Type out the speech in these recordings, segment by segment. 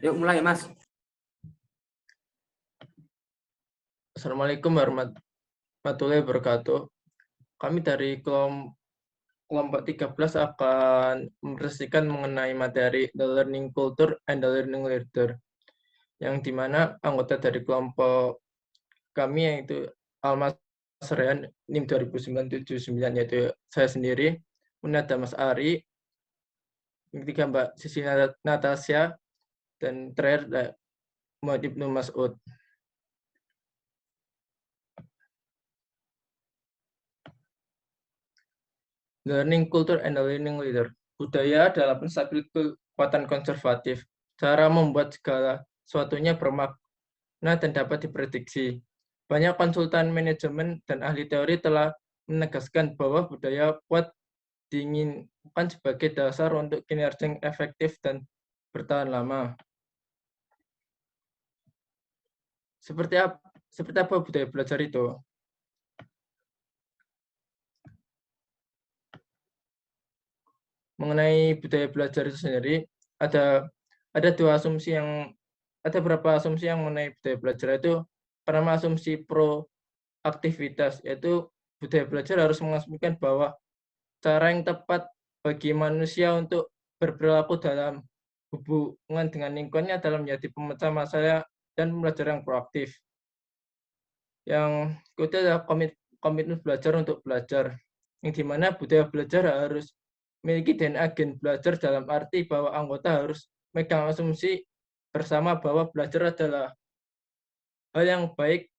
Yuk mulai, Mas. Assalamualaikum warahmatullahi wabarakatuh. Kami dari kelompok 13 akan mempresentasikan mengenai materi The Learning Culture and the Learning Leader, yang dimana anggota dari kelompok kami yaitu Almas Rehan NIM 200979, yaitu saya sendiri, kemudian ada Mas Ari, yang ketiga Mbak Sisi Natasha, dan terakhir Muhammad Ibnu Mas'ud. Learning culture and the learning leader. Budaya adalah penstabil kekuatan konservatif. Cara membuat segala sesuatunya bermakna dan dapat diprediksi. Banyak konsultan manajemen dan ahli teori telah menegaskan bahwa budaya kuat diinginkan sebagai dasar untuk kinerja yang efektif dan bertahan lama. Seperti apa budaya belajar itu? Mengenai budaya belajar itu sendiri, ada beberapa asumsi yang mengenai budaya belajar itu. Pertama, asumsi proaktivitas, yaitu budaya belajar harus mengasumsikan bahwa cara yang tepat bagi manusia untuk berperilaku dalam hubungan dengan lingkungannya adalah menjadi pemecah masalah dan belajar yang proaktif. Yang kedua adalah komitmen belajar untuk belajar, yang dimana budaya belajar harus memiliki DNA gen belajar dalam arti bahwa anggota harus megang asumsi bersama bahwa belajar adalah hal yang baik,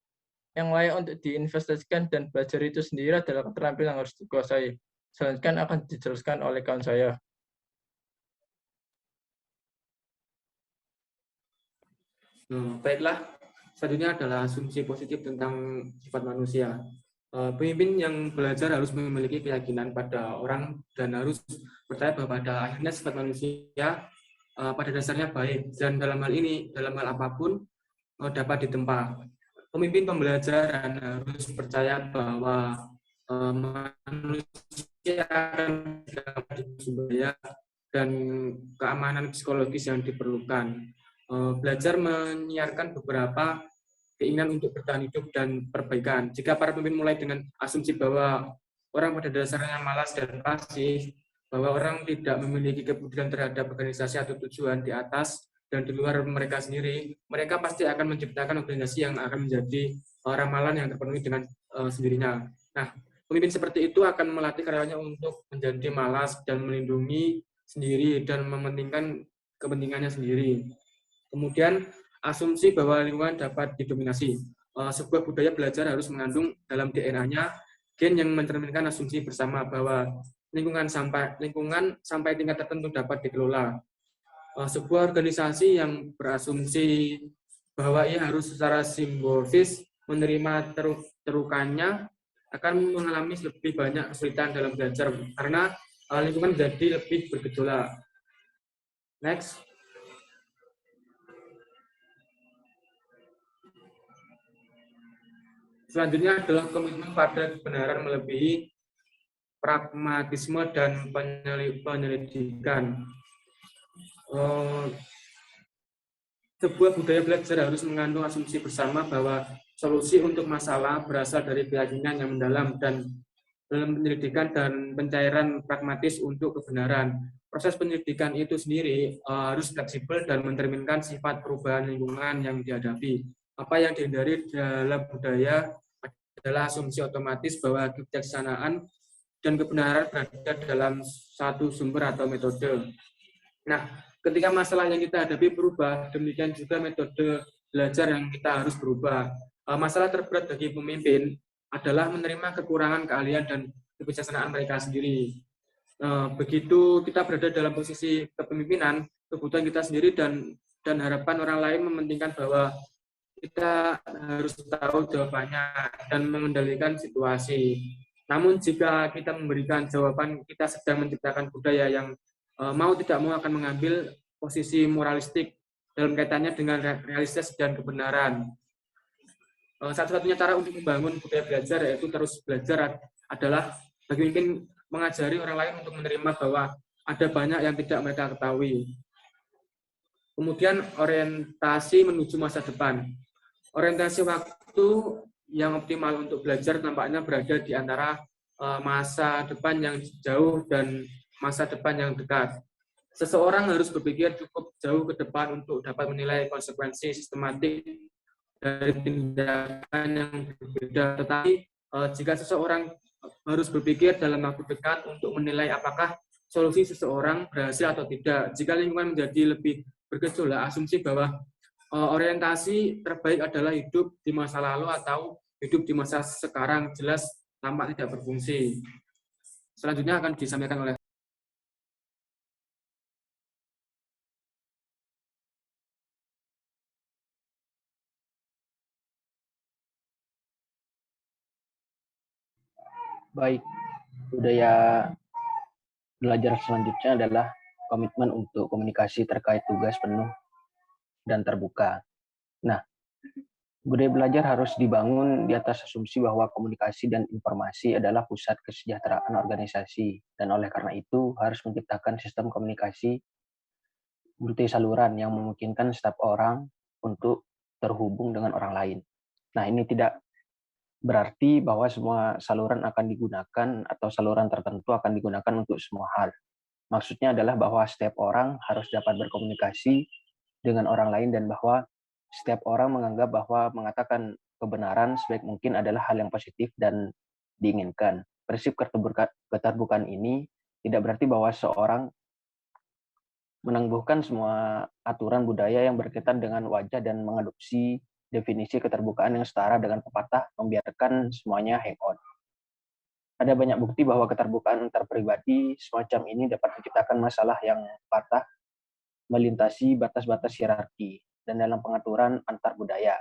yang layak untuk diinvestasikan, dan belajar itu sendiri adalah keterampilan yang harus dikuasai. Selanjutnya akan dijelaskan oleh kawan saya. Baiklah, selanjutnya adalah asumsi positif tentang sifat manusia. Pemimpin yang belajar harus memiliki keyakinan pada orang dan harus percaya bahwa pada akhirnya sifat manusia pada dasarnya baik, dan dalam hal apapun dapat ditempa. Pemimpin pembelajaran harus percaya bahwa manusia akan dapat sumber daya dan keamanan psikologis yang diperlukan. Belajar menyiarkan beberapa keinginan untuk bertahan hidup dan perbaikan. Jika para pemimpin mulai dengan asumsi bahwa orang pada dasarnya malas dan pasif, bahwa orang tidak memiliki kepedulian terhadap organisasi atau tujuan di atas dan di luar mereka sendiri, mereka pasti akan menciptakan organisasi yang akan menjadi ramalan yang terpenuhi dengan sendirinya. Nah, pemimpin seperti itu akan melatih karyawannya untuk menjadi malas dan melindungi sendiri dan mementingkan kepentingannya sendiri. Kemudian, asumsi bahwa lingkungan dapat didominasi. Sebuah budaya belajar harus mengandung dalam DNA-nya gen yang mencerminkan asumsi bersama bahwa lingkungan sampai tingkat tertentu dapat dikelola. Sebuah organisasi yang berasumsi bahwa ia harus secara simbolis menerima terukannya akan mengalami lebih banyak kesulitan dalam belajar karena lingkungan jadi lebih bergejolak. Next. Selanjutnya adalah komitmen pada kebenaran melebihi pragmatisme dan penyelidikan. Sebuah budaya belajar harus mengandung asumsi bersama bahwa solusi untuk masalah berasal dari keyakinan yang mendalam dan dalam penyelidikan dan pencairan pragmatis untuk kebenaran. Proses penyelidikan itu sendiri harus fleksibel dan mencerminkan sifat perubahan lingkungan yang dihadapi. Apa yang dihindari dalam budaya adalah asumsi otomatis bahwa kebijaksanaan dan kebenaran berada dalam satu sumber atau metode. Nah, ketika masalah yang kita hadapi berubah, demikian juga metode belajar yang kita harus berubah. Masalah terberat bagi pemimpin adalah menerima kekurangan keahlian dan kebijaksanaan mereka sendiri. Begitu kita berada dalam posisi kepemimpinan, kebutuhan kita sendiri dan harapan orang lain mementingkan bahwa kita harus tahu jawabannya dan mengendalikan situasi. Namun jika kita memberikan jawaban, kita sedang menciptakan budaya yang mau tidak mau akan mengambil posisi moralistik dalam kaitannya dengan realitas dan kebenaran. Satu-satunya cara untuk membangun budaya belajar yaitu terus belajar adalah bagi pemimpin mengajari orang lain untuk menerima bahwa ada banyak yang tidak mereka ketahui. Kemudian orientasi menuju masa depan. Orientasi waktu yang optimal untuk belajar tampaknya berada di antara masa depan yang jauh dan masa depan yang dekat. Seseorang harus berpikir cukup jauh ke depan untuk dapat menilai konsekuensi sistematik dari tindakan yang berbeda. Tetapi jika seseorang harus berpikir dalam waktu dekat untuk menilai apakah solusi seseorang berhasil atau tidak. Jika lingkungan menjadi lebih bergejolak, asumsi bahwa orientasi terbaik adalah hidup di masa lalu atau hidup di masa sekarang jelas tampak tidak berfungsi. Selanjutnya akan disampaikan oleh Baik, budaya belajar selanjutnya adalah komitmen untuk komunikasi terkait tugas penuh dan terbuka. Nah, budaya belajar harus dibangun di atas asumsi bahwa komunikasi dan informasi adalah pusat kesejahteraan organisasi, dan oleh karena itu harus menciptakan sistem komunikasi multi saluran yang memungkinkan setiap orang untuk terhubung dengan orang lain. Nah, ini tidak berarti bahwa semua saluran akan digunakan atau saluran tertentu akan digunakan untuk semua hal. Maksudnya adalah bahwa setiap orang harus dapat berkomunikasi dengan orang lain dan bahwa setiap orang menganggap bahwa mengatakan kebenaran sebaik mungkin adalah hal yang positif dan diinginkan. Prinsip keterbukaan ini tidak berarti bahwa seorang menangguhkan semua aturan budaya yang berkaitan dengan wajah dan mengadopsi definisi keterbukaan yang setara dengan pepatah membiarkan semuanya hang on. Ada banyak bukti bahwa keterbukaan antar pribadi semacam ini dapat menciptakan masalah yang patah, melintasi batas-batas hierarki, dan dalam pengaturan antar budaya.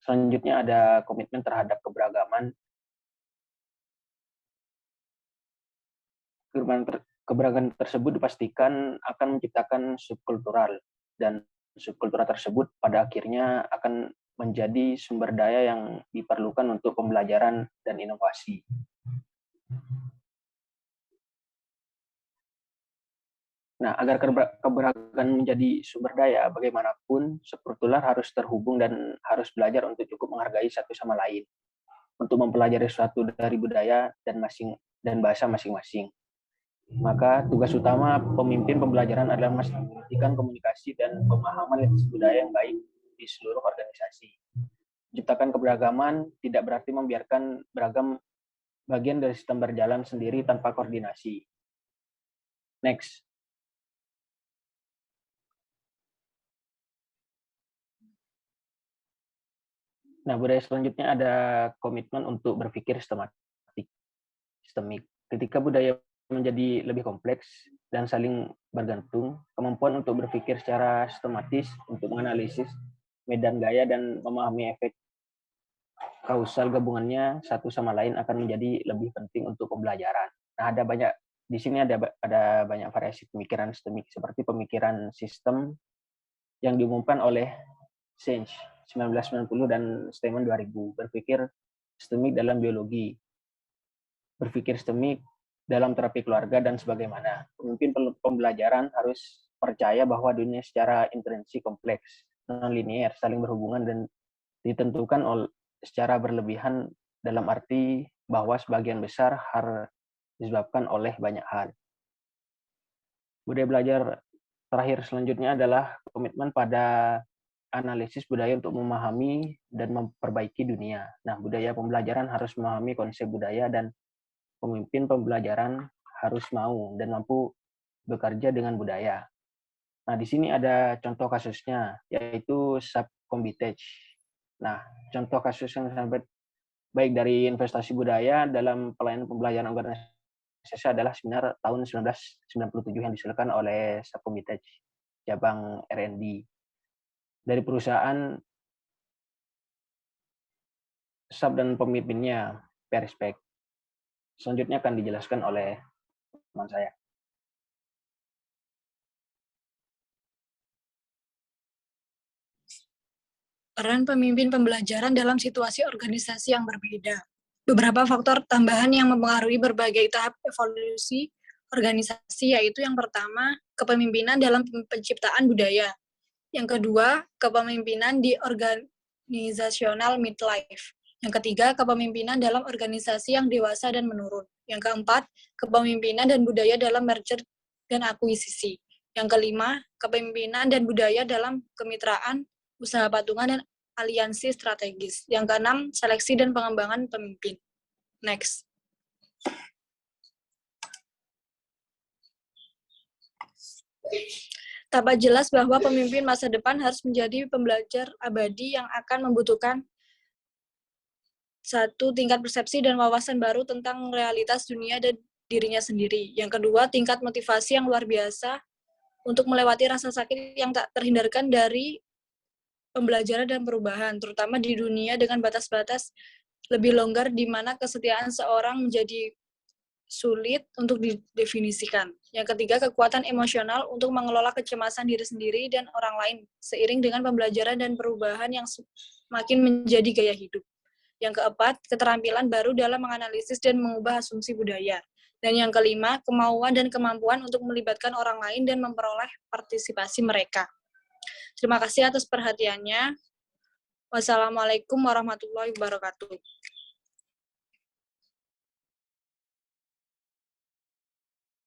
Selanjutnya ada komitmen terhadap keberagaman. Keberagaman tersebut dipastikan akan menciptakan subkultural, dan subkultural tersebut pada akhirnya akan menjadi sumber daya yang diperlukan untuk pembelajaran dan inovasi. Nah, agar keberagaman menjadi sumber daya, bagaimanapun subkultural harus terhubung dan harus belajar untuk cukup menghargai satu sama lain, untuk mempelajari sesuatu dari budaya dan bahasa masing-masing. Maka tugas utama pemimpin pembelajaran adalah memastikan komunikasi dan pemahaman lintas budaya yang baik di seluruh organisasi. Menciptakan keberagaman tidak berarti membiarkan beragam bagian dari sistem berjalan sendiri tanpa koordinasi. Next. Nah, budaya selanjutnya ada komitmen untuk berpikir sistemik. Ketika budaya menjadi lebih kompleks dan saling bergantung, kemampuan untuk berpikir secara sistematis, untuk menganalisis medan gaya dan memahami efek kausal gabungannya satu sama lain akan menjadi lebih penting untuk pembelajaran. Nah, di sini ada banyak variasi pemikiran sistemik seperti pemikiran sistem yang diumumkan oleh Senge 1990 dan Steinman 2000, berpikir sistemik dalam biologi, berpikir sistemik dalam terapi keluarga, dan sebagaimana. Pemimpin pembelajaran harus percaya bahwa dunia secara intrinsik kompleks, non-linear, saling berhubungan, dan ditentukan secara berlebihan dalam arti bahwa sebagian besar harus disebabkan oleh banyak hal. Budaya belajar terakhir selanjutnya adalah komitmen pada analisis budaya untuk memahami dan memperbaiki dunia. Nah, budaya pembelajaran harus memahami konsep budaya dan pemimpin pembelajaran harus mau dan mampu bekerja dengan budaya. Nah, di sini ada contoh kasusnya, yaitu subcombitage. Nah, contoh kasus yang sangat baik dari investasi budaya dalam pelayanan pembelajaran organisasi adalah seminar tahun 1997 yang diselenggarakan oleh subcombitage cabang R&D dari perusahaan sub dan pemimpinnya Perspect. Selanjutnya akan dijelaskan oleh teman saya. Peran pemimpin pembelajaran dalam situasi organisasi yang berbeda. Beberapa faktor tambahan yang mempengaruhi berbagai tahap evolusi organisasi, yaitu yang pertama, kepemimpinan dalam penciptaan budaya. Yang kedua, kepemimpinan di organizasional midlife. Yang ketiga, kepemimpinan dalam organisasi yang dewasa dan menurun. Yang keempat, kepemimpinan dan budaya dalam merger dan akuisisi. Yang kelima, kepemimpinan dan budaya dalam kemitraan, usaha patungan, dan aliansi strategis. Yang keenam, seleksi dan pengembangan pemimpin. Next. Tampak jelas bahwa pemimpin masa depan harus menjadi pembelajar abadi yang akan membutuhkan satu, tingkat persepsi dan wawasan baru tentang realitas dunia dan dirinya sendiri. Yang kedua, tingkat motivasi yang luar biasa untuk melewati rasa sakit yang tak terhindarkan dari pembelajaran dan perubahan, terutama di dunia dengan batas-batas lebih longgar di mana kesetiaan seorang menjadi sulit untuk didefinisikan. Yang ketiga, kekuatan emosional untuk mengelola kecemasan diri sendiri dan orang lain, seiring dengan pembelajaran dan perubahan yang semakin menjadi gaya hidup. Yang keempat, keterampilan baru dalam menganalisis dan mengubah asumsi budaya. Dan yang kelima, kemauan dan kemampuan untuk melibatkan orang lain dan memperoleh partisipasi mereka. Terima kasih atas perhatiannya. Wassalamualaikum warahmatullahi wabarakatuh.